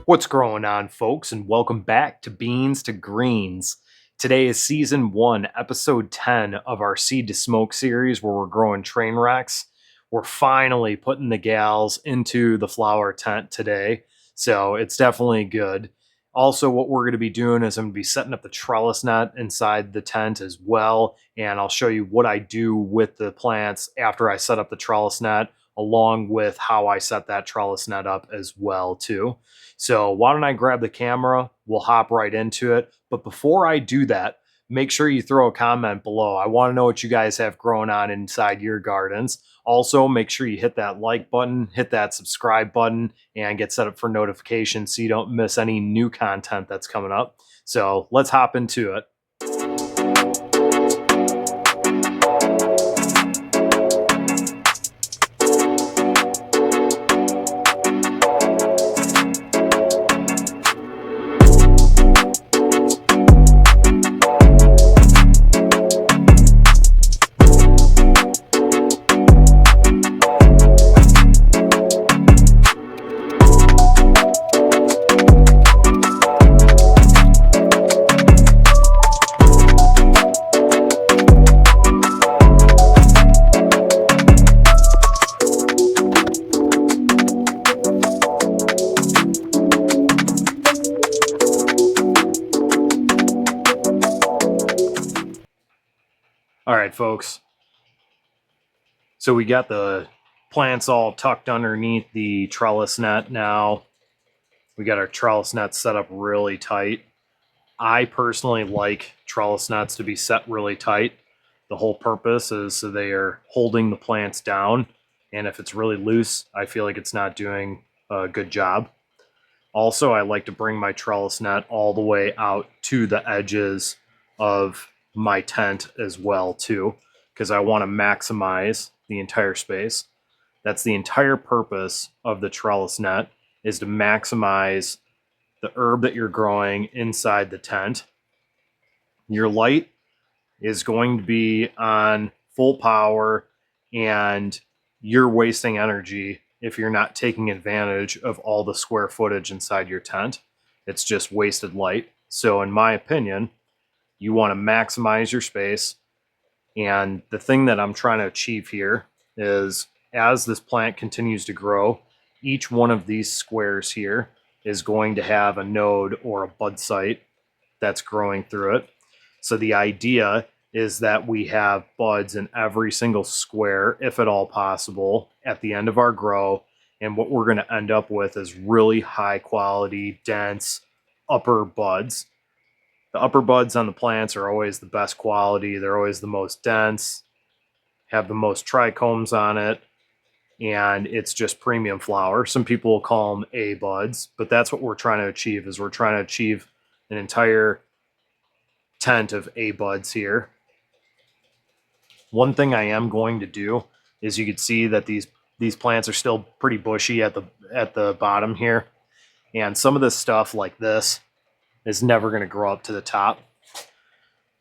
What's going on, folks, and welcome back to Beans to Greens. Today is Season 1, Episode 10 of our Seed to Smoke series where we're growing Trainwrecks. We're finally putting the gals into the flower tent today, so it's definitely good. Also, what we're going to be doing is I'm going to be setting up the trellis net inside the tent as well, and I'll show you what I do with the plants after I set up the trellis net, along with how I set that trellis net up as well, too. So why don't I grab the camera? We'll hop right into it. But before I do that, make sure you throw a comment below. I want to know what you guys have growing on inside your gardens. Also, make sure you hit that like button, hit that subscribe button, and get set up for notifications so you don't miss any new content that's coming up. So let's hop into it. All right, folks. So we got the plants all tucked underneath the trellis net now. We got our trellis net set up really tight. I personally like trellis nets to be set really tight. The whole purpose is so they are holding the plants down. And if it's really loose, I feel like it's not doing a good job. Also, I like to bring my trellis net all the way out to the edges of my tent as well too, because I want to maximize the entire space. That's the entire purpose of the trellis net, is to maximize the herb that you're growing inside the tent. Your light is going to be on full power, and you're wasting energy if you're not taking advantage of all the square footage inside your tent. It's just wasted light. So in my opinion, you want to maximize your space. And the thing that I'm trying to achieve here is, as this plant continues to grow, each one of these squares here is going to have a node or a bud site that's growing through it. So the idea is that we have buds in every single square, if at all possible, at the end of our grow. And what we're going to end up with is really high quality, dense upper buds. The upper buds on the plants are always the best quality. They're always the most dense, have the most trichomes on it, and it's just premium flower. Some people will call them A buds, but that's what we're trying to achieve, is we're trying to achieve an entire tent of A buds here. One thing I am going to do is, you can see that these plants are still pretty bushy at the bottom here. And some of this stuff like this is never going to grow up to the top.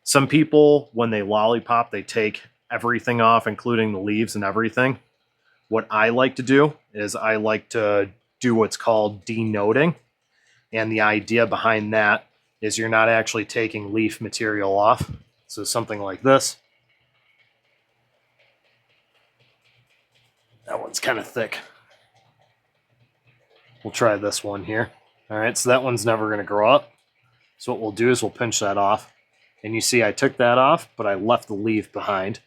Some people, when they lollipop, they take everything off, including the leaves and everything. What I like to do is I like to do what's called denoding. And the idea behind that is you're not actually taking leaf material off. So something like this. That one's kind of thick. We'll try this one here. All right, so that one's never going to grow up. So what we'll do is we'll pinch that off. And you see I took that off, but I left the leaf behind.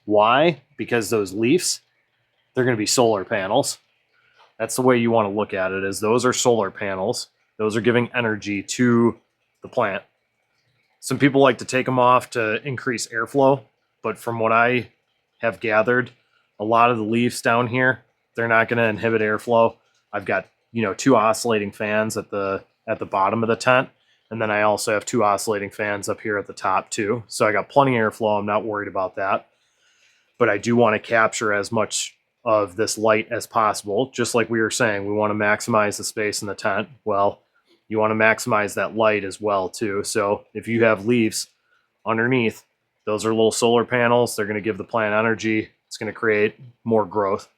Why? Because those leaves, they're going to be solar panels. That's the way you want to look at it, is those are solar panels. Those are giving energy to the plant. Some people like to take them off to increase airflow, but from what I have gathered, a lot of the leaves down here, they're not going to inhibit airflow. I've got, 2 oscillating fans at the bottom of the tent. And then I also have 2 oscillating fans up here at the top too. So I got plenty of airflow. I'm not worried about that. But I do want to capture as much of this light as possible. Just like we were saying, we want to maximize the space in the tent. Well, you want to maximize that light as well too. So if you have leaves underneath, those are little solar panels. They're going to give the plant energy. It's going to create more growth.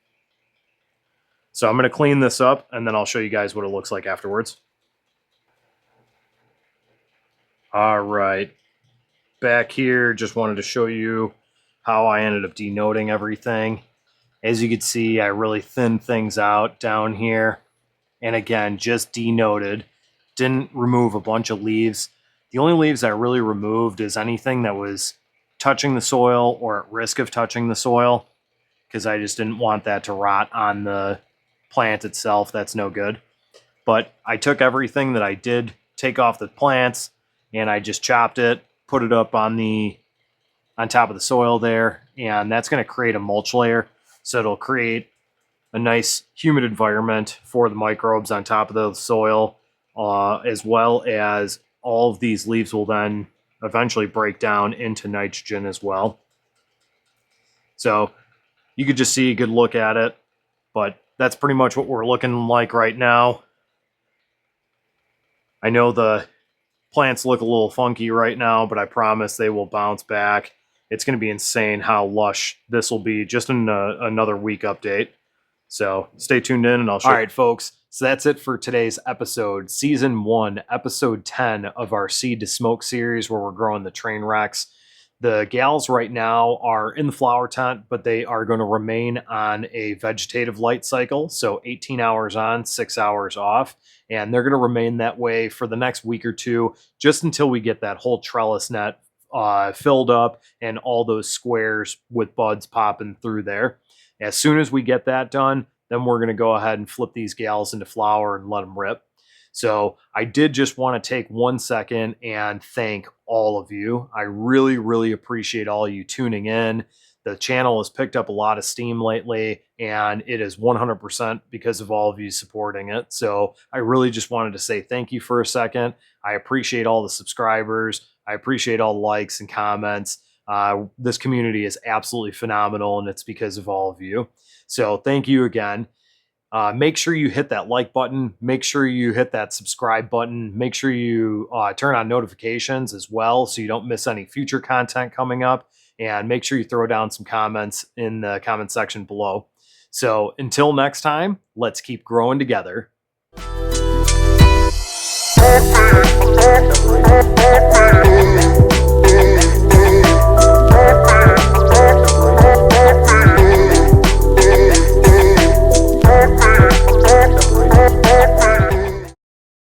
So I'm going to clean this up, and then I'll show you guys what it looks like afterwards. All right, back here, just wanted to show you how I ended up denoting everything. As you can see, I really thinned things out down here. And again, just denoted. Didn't remove a bunch of leaves. The only leaves I really removed is anything that was touching the soil or at risk of touching the soil, because I just didn't want that to rot on the plant itself. That's no good. But I took everything that I did take off the plants and I just chopped it, put it up on top of the soil there, and that's going to create a mulch layer. So it'll create a nice humid environment for the microbes on top of the soil, as well as all of these leaves will then eventually break down into nitrogen as well. So you could just see a good look at it, but that's pretty much what we're looking like right now. I know the plants look a little funky right now, but I promise they will bounce back. It's going to be insane how lush this will be just in another week update. So stay tuned in and I'll show you. All right, folks. So that's it for today's episode, season 1, episode 10 of our Seed to Smoke series, where we're growing the Trainwrecks. The gals right now are in the flower tent, but they are going to remain on a vegetative light cycle. So 18 hours on, 6 hours off. And they're going to remain that way for the next week or two, just until we get that whole trellis net filled up and all those squares with buds popping through there. As soon as we get that done, then we're going to go ahead and flip these gals into flower and let them rip. So I did just want to take 1 second and thank all of you. I really, really appreciate all you tuning in. The channel has picked up a lot of steam lately, and it is 100% because of all of you supporting it. So I really just wanted to say thank you for a second. I appreciate all the subscribers. I appreciate all the likes and comments. This community is absolutely phenomenal, and it's because of all of you. So thank you again. Make sure you hit that like button. Make sure you hit that subscribe button. Make sure you turn on notifications as well, so you don't miss any future content coming up. And make sure you throw down some comments in the comment section below. So until next time, let's keep growing together.